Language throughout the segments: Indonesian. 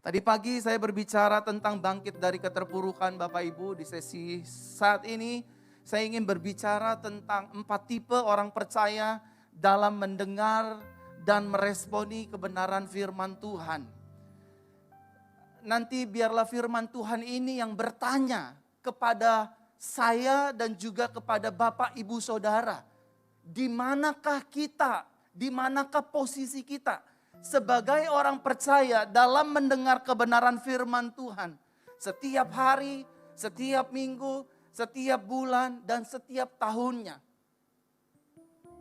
Tadi pagi saya berbicara tentang bangkit dari keterpurukan Bapak Ibu. Di sesi saat ini saya ingin berbicara tentang 4 tipe orang percaya dalam mendengar dan meresponi kebenaran firman Tuhan. Nanti biarlah firman Tuhan ini yang bertanya kepada saya dan juga kepada Bapak Ibu Saudara. Di manakah kita? Di manakah posisi kita? Sebagai orang percaya dalam mendengar kebenaran firman Tuhan. Setiap hari, setiap minggu, setiap bulan, dan setiap tahunnya.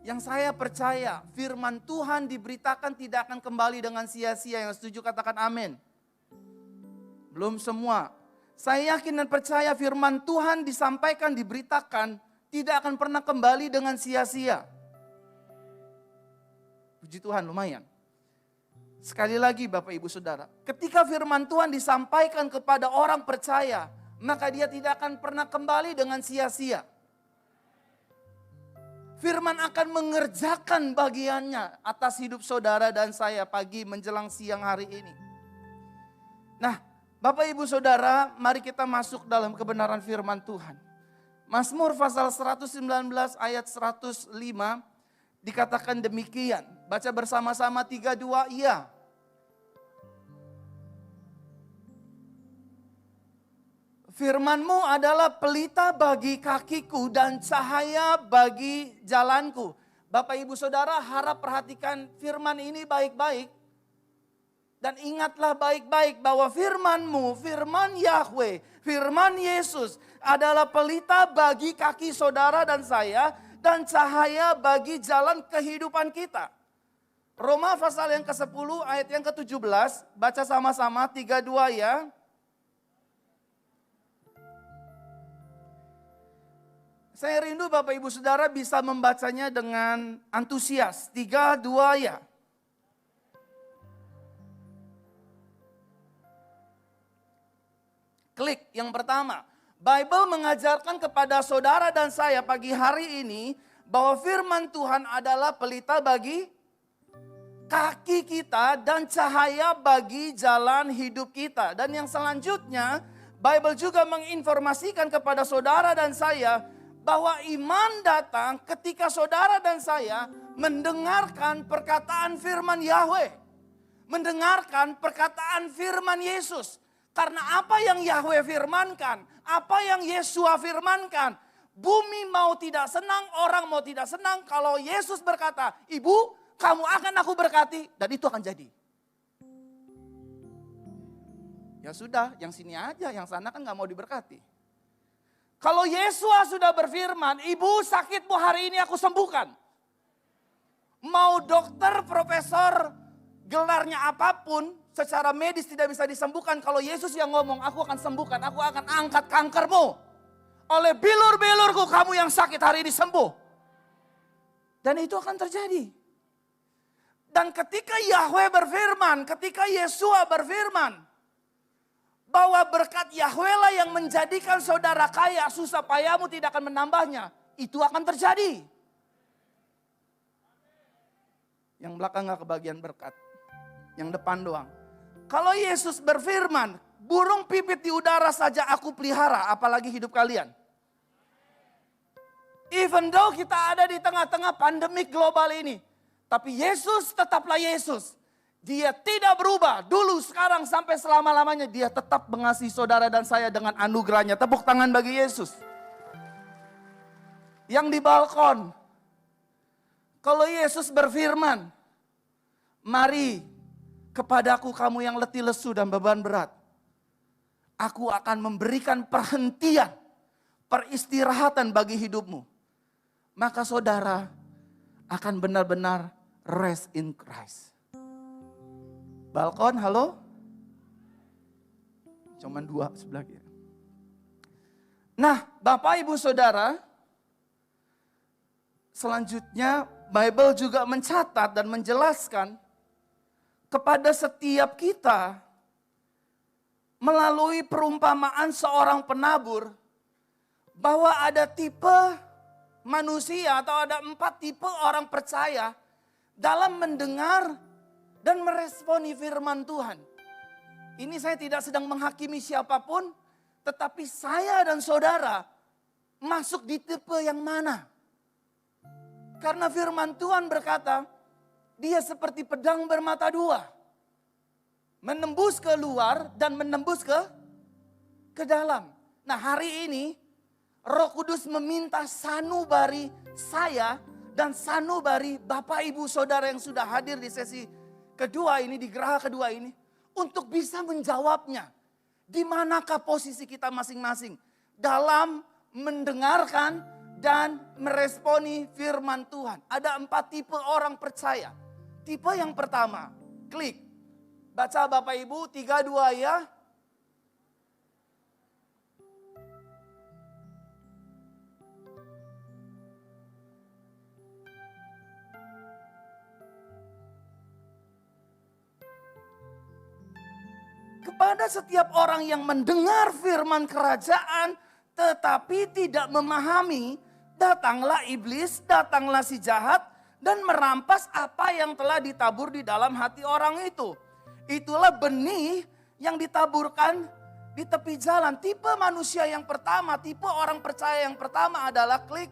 Yang saya percaya firman Tuhan diberitakan tidak akan kembali dengan sia-sia. Yang setuju katakan amin. Belum semua. Saya yakin dan percaya firman Tuhan disampaikan, diberitakan, tidak akan pernah kembali dengan sia-sia. Puji Tuhan, lumayan. Sekali lagi Bapak Ibu Saudara, ketika firman Tuhan disampaikan kepada orang percaya, maka dia tidak akan pernah kembali dengan sia-sia. Firman akan mengerjakan bagiannya atas hidup saudara dan saya pagi menjelang siang hari ini. Nah, Bapak Ibu Saudara, mari kita masuk dalam kebenaran firman Tuhan. Mazmur pasal 119 ayat 105 dikatakan demikian. Baca bersama-sama 3-2, iya. Firman-Mu adalah pelita bagi kakiku dan cahaya bagi jalanku. Bapak Ibu Saudara harap perhatikan firman ini baik-baik. Dan ingatlah baik-baik bahwa firman-Mu, firman Yahweh, firman Yesus adalah pelita bagi kaki saudara dan saya dan cahaya bagi jalan kehidupan kita. Roma pasal yang ke-10 ayat yang ke-17, baca sama-sama 3-2 ya. Saya rindu Bapak Ibu Saudara bisa membacanya dengan antusias. 3-2 ya. Klik yang pertama. Bible mengajarkan kepada saudara dan saya pagi hari ini bahwa firman Tuhan adalah pelita bagi kaki kita dan cahaya bagi jalan hidup kita. Dan yang selanjutnya, Bible juga menginformasikan kepada saudara dan saya bahwa iman datang ketika saudara dan saya mendengarkan perkataan firman Yahweh. Mendengarkan perkataan firman Yesus. Karena apa yang Yahweh firmankan, apa yang Yesua firmankan, bumi mau tidak senang, orang mau tidak senang. Kalau Yesus berkata, Ibu, kamu akan aku berkati, dan itu akan jadi. Ya sudah, yang sini aja, yang sana kan gak mau diberkati. Kalau Yesua sudah berfirman, Ibu sakitmu hari ini aku sembuhkan. Mau dokter, profesor, gelarnya apapun, secara medis tidak bisa disembuhkan. Kalau Yesus yang ngomong, aku akan sembuhkan, aku akan angkat kankermu. Oleh bilur-bilurku kamu yang sakit hari ini sembuh. Dan itu akan terjadi. Dan ketika Yahweh berfirman, ketika Yesua berfirman, bahwa berkat Yahweh lah yang menjadikan saudara kaya, susah payamu tidak akan menambahnya. Itu akan terjadi. Yang belakang gak kebagian berkat. Yang depan doang. Kalau Yesus berfirman, burung pipit di udara saja aku pelihara, apalagi hidup kalian. Even though kita ada di tengah-tengah pandemik global ini, tapi Yesus tetaplah Yesus. Dia tidak berubah. Dulu, sekarang, sampai selama-lamanya. Dia tetap mengasihi saudara dan saya dengan anugerahnya. Tepuk tangan bagi Yesus. Yang di balkon. Kalau Yesus berfirman, mari kepadaku kamu yang letih lesu dan beban berat. Aku akan memberikan perhentian, peristirahatan bagi hidupmu. Maka saudara akan benar-benar rest in Christ. Balkon, halo? Cuman 2 sebelah kiri. Nah, Bapak Ibu Saudara, selanjutnya Bible juga mencatat dan menjelaskan kepada setiap kita melalui perumpamaan seorang penabur bahwa ada tipe manusia atau ada 4 tipe orang percaya dalam mendengar dan meresponi firman Tuhan. Ini saya tidak sedang menghakimi siapapun, tetapi saya dan saudara masuk di tipe yang mana? Karena firman Tuhan berkata, dia seperti pedang bermata dua. Menembus ke luar dan menembus ke dalam. Nah, hari ini Roh Kudus meminta sanubari saya dan sanubari Bapak Ibu Saudara yang sudah hadir di sesi kedua ini, di geraha kedua ini, untuk bisa menjawabnya. Di manakah posisi kita masing-masing dalam mendengarkan dan meresponi firman Tuhan. Ada 4 tipe orang percaya. Tipe yang pertama, klik. Baca Bapak Ibu 3-2 ya. Kepada setiap orang yang mendengar firman kerajaan tetapi tidak memahami, datanglah iblis, datanglah si jahat dan merampas apa yang telah ditabur di dalam hati orang itu. Itulah benih yang ditaburkan di tepi jalan. Tipe manusia yang pertama, tipe orang percaya yang pertama adalah klik.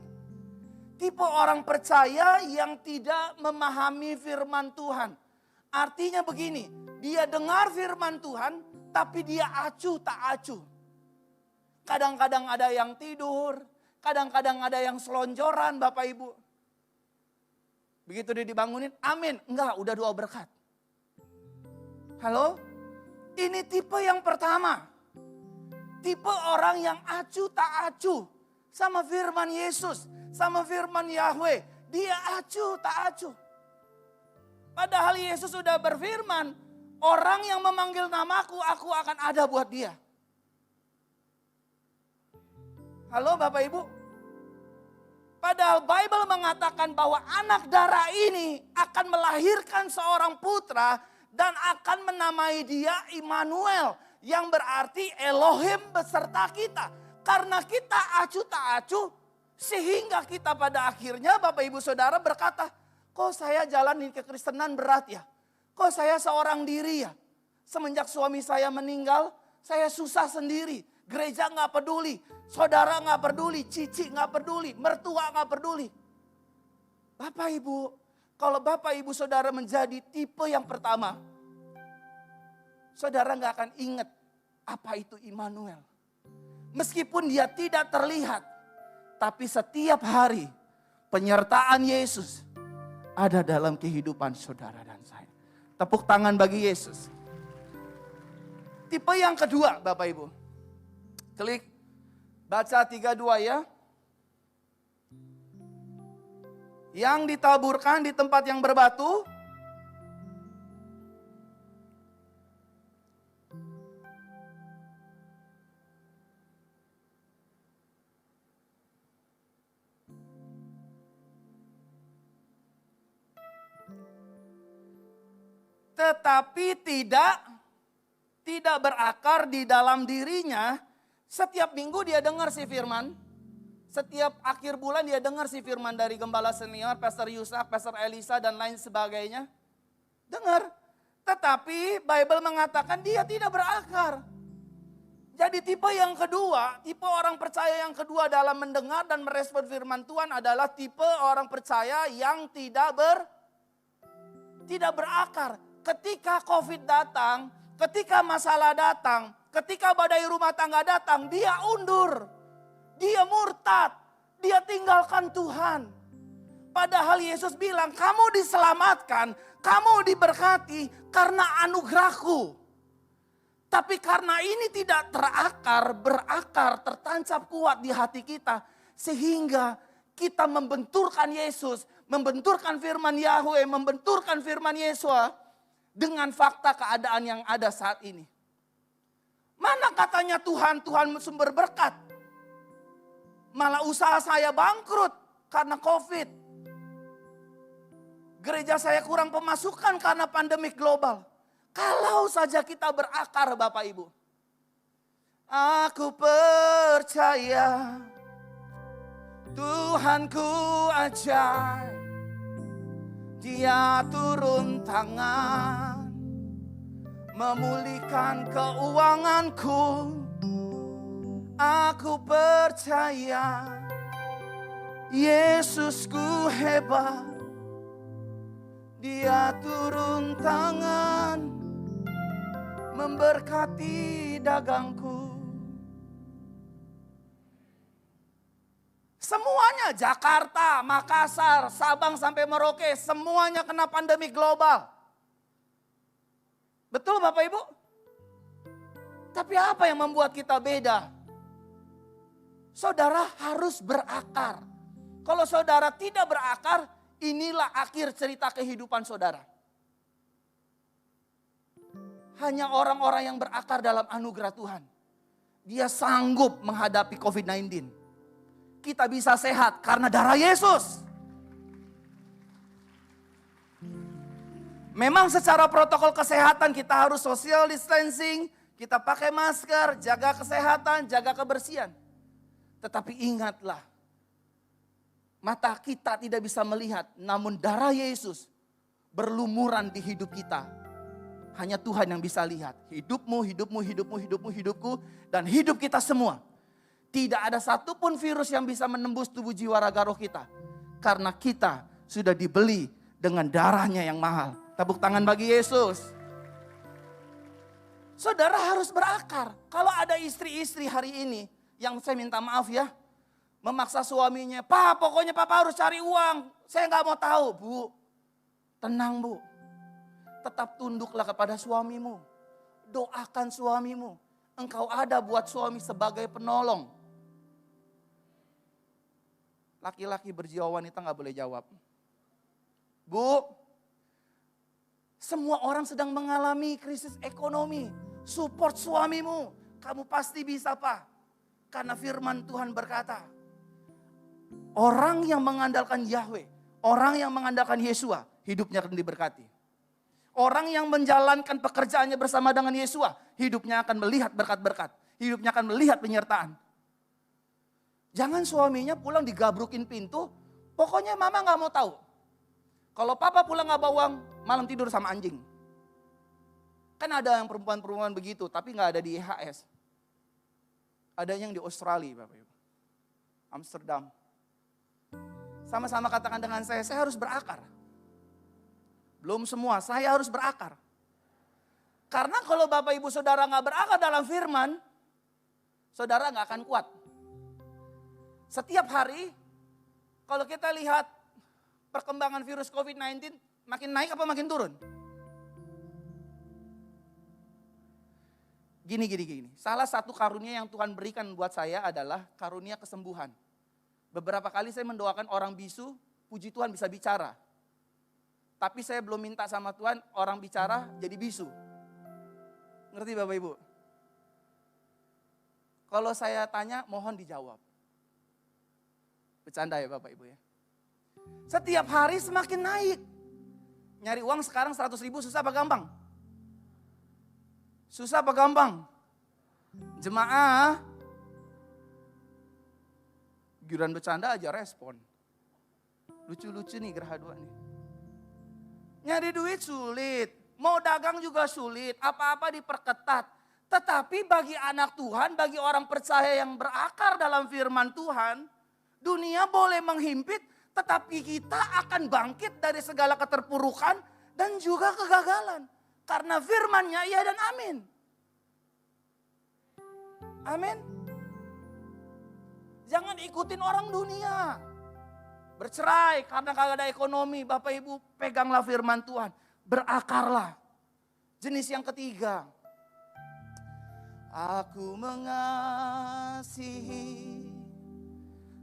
Tipe orang percaya yang tidak memahami firman Tuhan. Artinya begini, dia dengar firman Tuhan tapi dia acuh tak acuh. Kadang-kadang ada yang tidur, kadang-kadang ada yang selonjoran Bapak Ibu. Begitu dia dibangunin, amin. Enggak, udah doa berkat. Halo? Ini tipe yang pertama. Tipe orang yang acuh tak acuh sama firman Yesus, sama firman Yahweh. Dia acuh tak acuh. Padahal Yesus sudah berfirman, orang yang memanggil namaku, aku akan ada buat dia. Halo Bapak Ibu? Padahal Bible mengatakan bahwa anak darah ini akan melahirkan seorang putra dan akan menamai dia Immanuel, yang berarti Elohim beserta kita. Karena kita acuh tak acuh, sehingga kita pada akhirnya Bapak Ibu Saudara berkata, kok saya jalanin kekristenan berat ya? Kok saya seorang diri ya? Semenjak suami saya meninggal, saya susah sendiri. Gereja gak peduli, saudara gak peduli, cici gak peduli, mertua gak peduli. Bapak Ibu, kalau Bapak Ibu Saudara menjadi tipe yang pertama, saudara gak akan ingat apa itu Immanuel. Meskipun dia tidak terlihat, tapi setiap hari penyertaan Yesus ada dalam kehidupan saudara dan saya. Tepuk tangan bagi Yesus. Tipe yang kedua Bapak Ibu. Klik, baca 3-2 ya. Yang ditaburkan di tempat yang berbatu. Tetapi tidak berakar di dalam dirinya. Setiap minggu dia dengar si firman. Setiap akhir bulan dia dengar si firman dari gembala senior, Pastor Yusak, Pastor Elisa dan lain sebagainya. Dengar. Tetapi Bible mengatakan dia tidak berakar. Jadi tipe yang kedua, tipe orang percaya yang kedua dalam mendengar dan merespon firman Tuhan adalah tipe orang percaya yang tidak berakar. Ketika COVID datang, ketika masalah datang, ketika badai rumah tangga datang, dia undur. Dia murtad. Dia tinggalkan Tuhan. Padahal Yesus bilang, kamu diselamatkan, kamu diberkati karena anugerahku. Tapi karena ini tidak berakar, tertancap kuat di hati kita. Sehingga kita membenturkan Yesus, membenturkan firman Yahweh, membenturkan firman Yesua dengan fakta keadaan yang ada saat ini. Mana katanya Tuhan sumber berkat. Malah usaha saya bangkrut karena COVID. Gereja saya kurang pemasukan karena pandemik global. Kalau saja kita berakar Bapak Ibu. Aku percaya Tuhanku ajaib. Dia turun tangan memulihkan keuanganku. Aku percaya Yesusku hebat, Dia turun tangan memberkati dagangku. Semuanya, Jakarta, Makassar, Sabang sampai Merauke, semuanya kena pandemi global. Betul Bapak Ibu? Tapi apa yang membuat kita beda? Saudara harus berakar. Kalau saudara tidak berakar, inilah akhir cerita kehidupan saudara. Hanya orang-orang yang berakar dalam anugerah Tuhan, dia sanggup menghadapi COVID-19. Kita bisa sehat karena darah Yesus. Memang secara protokol kesehatan kita harus social distancing, kita pakai masker, jaga kesehatan, jaga kebersihan. Tetapi ingatlah, mata kita tidak bisa melihat, namun darah Yesus berlumuran di hidup kita. Hanya Tuhan yang bisa lihat. Hidupmu, hidupmu, hidupmu, hidupmu, hidupku, dan hidup kita semua. Tidak ada satupun virus yang bisa menembus tubuh jiwa raga roh kita. Karena kita sudah dibeli dengan darahnya yang mahal. Tepuk tangan bagi Yesus. Saudara harus berakar. Kalau ada istri-istri hari ini, yang saya minta maaf ya, memaksa suaminya, "Pak, pokoknya Papa harus cari uang. Saya gak mau tahu." Bu, tenang Bu. Tetap tunduklah kepada suamimu. Doakan suamimu. Engkau ada buat suami sebagai penolong. Laki-laki berjiwa wanita gak boleh jawab. Bu, semua orang sedang mengalami krisis ekonomi. Support suamimu. Kamu pasti bisa Pak. Karena firman Tuhan berkata, orang yang mengandalkan Yahweh, orang yang mengandalkan Yesua, hidupnya akan diberkati. Orang yang menjalankan pekerjaannya bersama dengan Yesua, hidupnya akan melihat berkat-berkat. Hidupnya akan melihat penyertaan. Jangan suaminya pulang digabrukin pintu, pokoknya mama gak mau tahu. Kalau papa pulang gak bawa uang, malam tidur sama anjing. Kan ada yang perempuan-perempuan begitu, tapi gak ada di IHS. Ada yang di Australia Bapak Ibu. Amsterdam. Sama-sama katakan dengan saya harus berakar. Belum semua, saya harus berakar. Karena kalau Bapak Ibu Saudara gak berakar dalam firman, saudara gak akan kuat. Setiap hari, kalau kita lihat perkembangan virus COVID-19, makin naik apa makin turun? Gini. Salah satu karunia yang Tuhan berikan buat saya adalah karunia kesembuhan. Beberapa kali saya mendoakan orang bisu, puji Tuhan bisa bicara. Tapi saya belum minta sama Tuhan orang bicara jadi bisu. Ngerti Bapak Ibu? Kalau saya tanya mohon dijawab. Bercanda ya Bapak Ibu ya. Setiap hari semakin naik. Nyari uang sekarang 100 ribu susah apa gampang? Susah apa gampang? Jemaah, giliran bercanda aja respon. Lucu-lucu nih Geraha 2 nih. Nyari duit sulit, mau dagang juga sulit, apa-apa diperketat. Tetapi bagi anak Tuhan, bagi orang percaya yang berakar dalam firman Tuhan, dunia boleh menghimpit, tetapi kita akan bangkit dari segala keterpurukan dan juga kegagalan. Karena firman-Nya iya dan amin. Amin. Jangan ikutin orang dunia. Bercerai karena kagak ada ekonomi. Bapak Ibu peganglah firman Tuhan. Berakarlah. Jenis yang ketiga. Aku mengasihi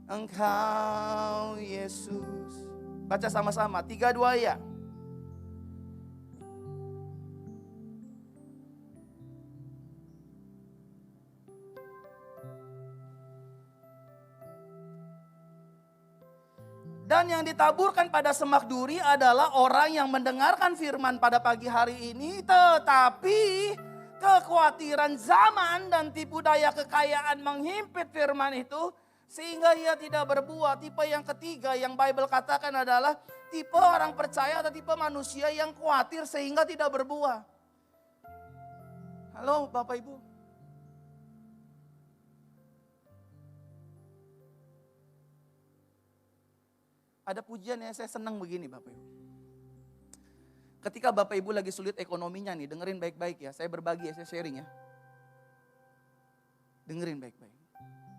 Engkau Yesus. Baca sama-sama 3-2 ya. Dan yang ditaburkan pada semak duri adalah orang yang mendengarkan firman pada pagi hari ini. Tetapi kekhawatiran zaman dan tipu daya kekayaan menghimpit firman itu. Sehingga ia tidak berbuah. Tipe yang ketiga yang Bible katakan adalah tipe orang percaya atau tipe manusia yang khawatir sehingga tidak berbuah. Halo Bapak Ibu. Ada pujian yang saya senang begini Bapak Ibu. Ketika Bapak Ibu lagi sulit ekonominya nih, dengerin baik-baik ya. Saya berbagi ya, saya sharing ya. Dengerin baik-baik.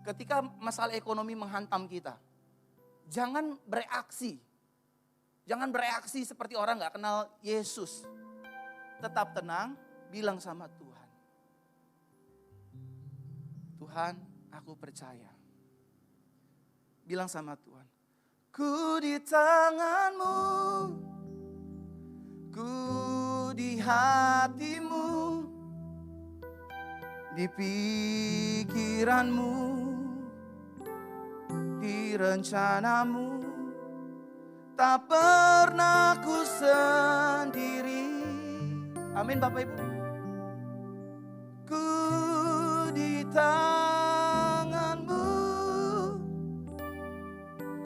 Ketika masalah ekonomi menghantam kita, jangan bereaksi. Jangan bereaksi seperti orang gak kenal Yesus. Tetap tenang, bilang sama Tuhan. Tuhan, aku percaya. Bilang sama Tuhan. Ku di tangan-Mu, ku di hati-Mu, di pikiran-Mu, di rencana-Mu, tak pernah ku sendiri. Amin Bapak Ibu. Ku di tangan-Mu,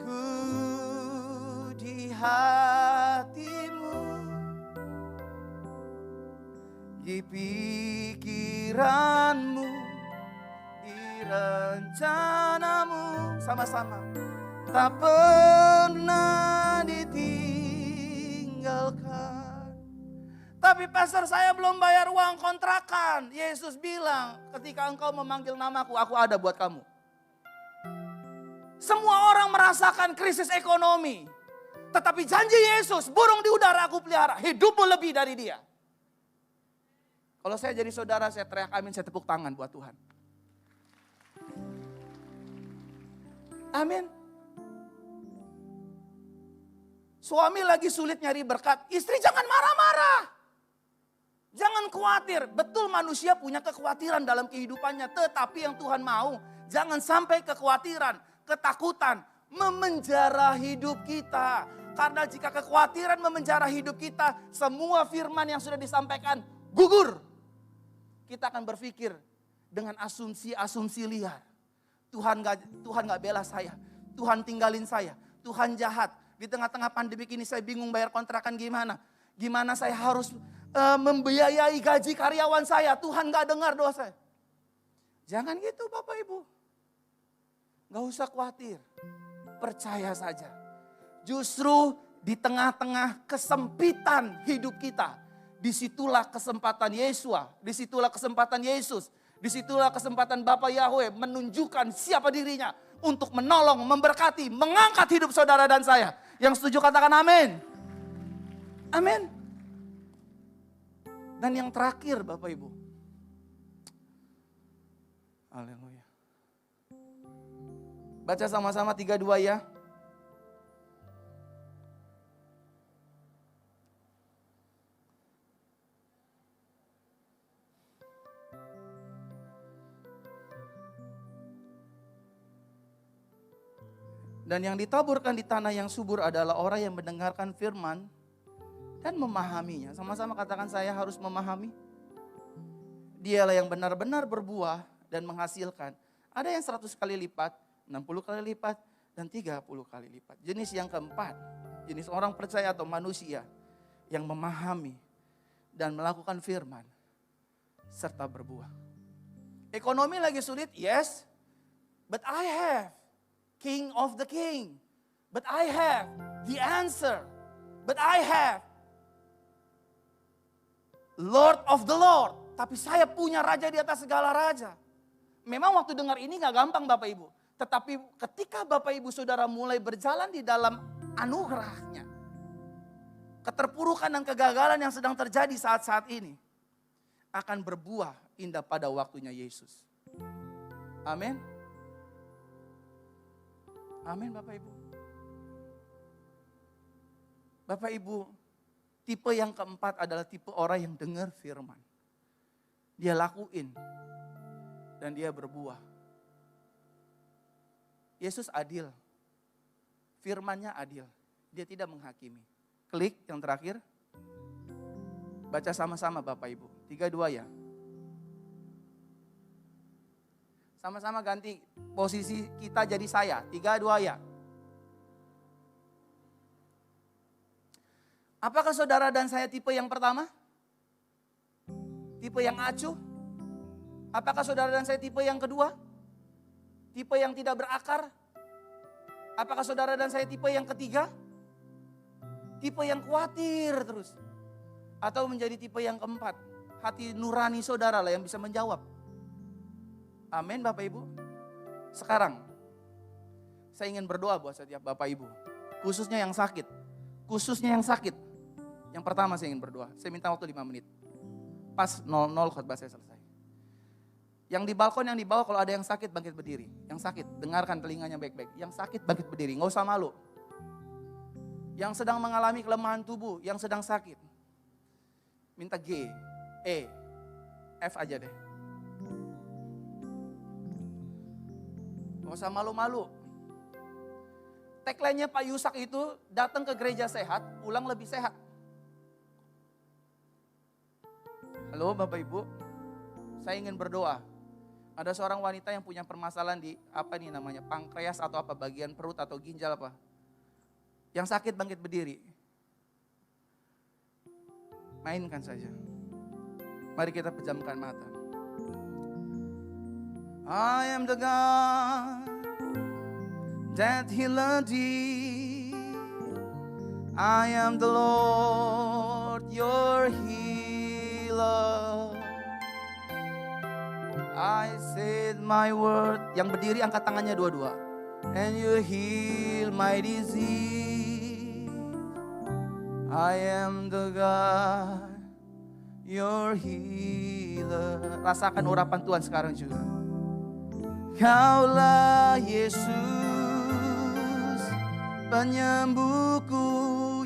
ku di hati-Mu, di pikiran-Mu, di rencana-Mu. Sama-sama. Tak pernah ditinggalkan. Tapi pastor, saya belum bayar uang kontrakan. Yesus bilang, ketika engkau memanggil namaku, aku ada buat kamu. Semua orang merasakan krisis ekonomi. Tetapi janji Yesus, burung di udara aku pelihara, hidupmu lebih dari dia. Kalau saya jadi saudara, saya teriak amin, saya tepuk tangan buat Tuhan. Amin. Suami lagi sulit nyari berkat, istri jangan marah-marah. Jangan khawatir, betul manusia punya kekhawatiran dalam kehidupannya. Tetapi yang Tuhan mau, jangan sampai kekhawatiran, ketakutan memenjara hidup kita. Karena jika kekhawatiran memenjara hidup kita, semua firman yang sudah disampaikan gugur. Kita akan berpikir dengan asumsi-asumsi liar. Tuhan gak bela saya, Tuhan tinggalin saya, Tuhan jahat. Di tengah-tengah pandemi ini saya bingung bayar kontrakan gimana. Gimana saya harus membiayai gaji karyawan saya. Tuhan gak dengar doa saya. Jangan gitu Bapak Ibu. Gak usah khawatir. Percaya saja. Justru di tengah-tengah kesempitan hidup kita. Disitulah kesempatan Yesua. Disitulah kesempatan Yesus. Disitulah kesempatan Bapa Yahweh menunjukkan siapa dirinya. Untuk menolong, memberkati, mengangkat hidup saudara dan saya. Yang setuju katakan amin. Amin. Dan yang terakhir Bapak Ibu. Haleluya. Baca sama-sama 3-2 ya. Dan yang ditaburkan di tanah yang subur adalah orang yang mendengarkan firman dan memahaminya. Sama-sama katakan saya harus memahami. Dialah yang benar-benar berbuah dan menghasilkan. Ada yang 100 kali lipat, 60 kali lipat, dan 30 kali lipat. Jenis yang keempat, jenis orang percaya atau manusia yang memahami dan melakukan firman serta berbuah. Ekonomi lagi sulit, yes, but I have King of the King. But I have the answer. But I have Lord of the Lord. Tapi saya punya raja di atas segala raja. Memang waktu dengar ini gak gampang Bapak Ibu. Tetapi ketika Bapak Ibu Saudara mulai berjalan di dalam anugerahnya. Keterpurukan dan kegagalan yang sedang terjadi saat-saat ini. Akan berbuah indah pada waktunya Yesus. Amin. Amin Bapak Ibu. Bapak Ibu, tipe yang keempat adalah tipe orang yang dengar firman. Dia lakuin dan dia berbuah. Yesus adil. Firman-Nya adil. Dia tidak menghakimi. Klik yang terakhir. Baca sama-sama Bapak Ibu. 3-2 ya. Sama-sama ganti posisi kita jadi saya. 3-2 ya. Apakah saudara dan saya tipe yang pertama? Tipe yang acuh? Apakah saudara dan saya tipe yang kedua? Tipe yang tidak berakar? Apakah saudara dan saya tipe yang ketiga? Tipe yang khawatir terus? Atau menjadi tipe yang keempat? Hati nurani saudara lah yang bisa menjawab. Amin Bapak Ibu. Sekarang, saya ingin berdoa buat setiap Bapak Ibu. Khususnya yang sakit. Khususnya yang sakit. Yang pertama saya ingin berdoa. Saya minta waktu 5 menit. Pas 00 khotbah saya selesai. Yang di balkon, yang di bawah, kalau ada yang sakit bangkit berdiri. Yang sakit, dengarkan telinganya baik-baik. Yang sakit bangkit berdiri, gak usah malu. Yang sedang mengalami kelemahan tubuh, yang sedang sakit. Minta G, E, F aja deh. Gak usah malu-malu. Tagline-nya Pak Yusak itu, datang ke gereja sehat, pulang lebih sehat. Halo Bapak Ibu, saya ingin berdoa. Ada seorang wanita yang punya permasalahan di pankreas atau apa, bagian perut atau ginjal apa. Yang sakit bangkit berdiri. Mainkan saja. Mari kita pejamkan mata. I am the God that healed thee. I am the Lord your healer. I said my word. Yang berdiri angkat tangannya dua-dua. And you heal my disease. I am the God, your healer. Rasakan urapan Tuhan sekarang juga. Kaulah Yesus, penyembuhku.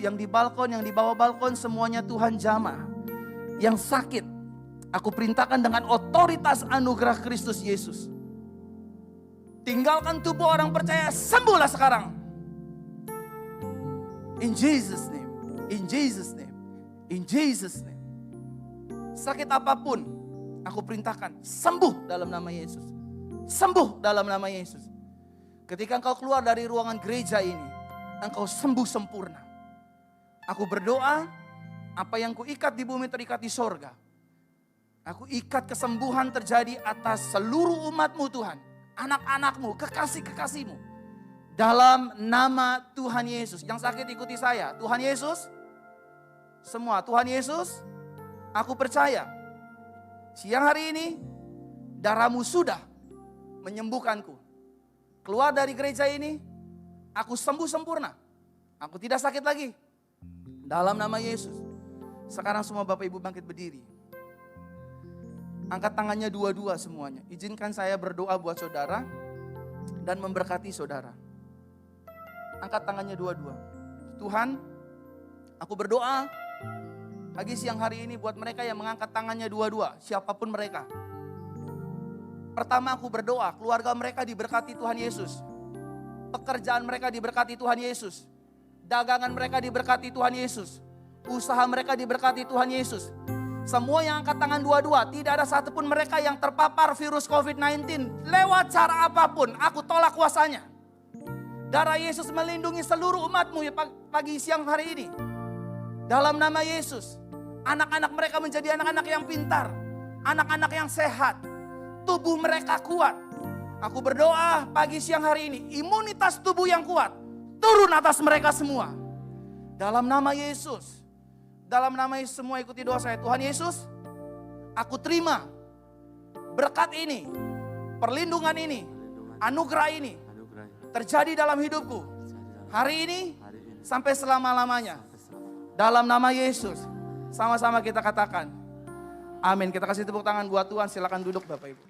Yang di balkon, yang di bawah balkon, semuanya Tuhan jamah. Yang sakit, aku perintahkan dengan otoritas anugerah Kristus Yesus. Tinggalkan tubuh orang percaya, sembuhlah sekarang. In Jesus name, in Jesus name, in Jesus name. Sakit apapun, aku perintahkan, sembuh dalam nama Yesus. Sembuh dalam nama Yesus. Ketika engkau keluar dari ruangan gereja ini, engkau sembuh sempurna. Aku berdoa, apa yang kuikat di bumi terikat di sorga. Aku ikat kesembuhan terjadi atas seluruh umatmu Tuhan. Anak-anakmu, kekasih-kekasihmu. Dalam nama Tuhan Yesus. Yang sakit ikuti saya. Tuhan Yesus. Semua Tuhan Yesus. Aku percaya. Siang hari ini. Darahmu sudah menyembuhkanku. Keluar dari gereja ini. Aku sembuh sempurna. Aku tidak sakit lagi. Dalam nama Yesus. Sekarang semua Bapak Ibu bangkit berdiri. Angkat tangannya dua-dua semuanya. Izinkan saya berdoa buat saudara dan memberkati saudara. Angkat tangannya dua-dua. Tuhan, aku berdoa pagi siang hari ini buat mereka yang mengangkat tangannya dua-dua, siapapun mereka. Pertama aku berdoa, keluarga mereka diberkati Tuhan Yesus. Pekerjaan mereka diberkati Tuhan Yesus. Dagangan mereka diberkati Tuhan Yesus. Usaha mereka diberkati Tuhan Yesus. Semua yang angkat tangan dua-dua, tidak ada satupun mereka yang terpapar virus COVID-19. Lewat cara apapun, aku tolak kuasanya. Darah Yesus melindungi seluruh umatmu ya pagi siang hari ini. Dalam nama Yesus, anak-anak mereka menjadi anak-anak yang pintar. Anak-anak yang sehat. Tubuh mereka kuat. Aku berdoa pagi siang hari ini, imunitas tubuh yang kuat turun atas mereka semua. Dalam nama Yesus. Dalam nama Yesus semua ikuti doa saya. Tuhan Yesus, aku terima berkat ini, perlindungan ini, anugerah ini terjadi dalam hidupku. Hari ini sampai selama-lamanya. Dalam nama Yesus. Sama-sama kita katakan. Amin. Kita kasih tepuk tangan buat Tuhan. Silakan duduk Bapak Ibu.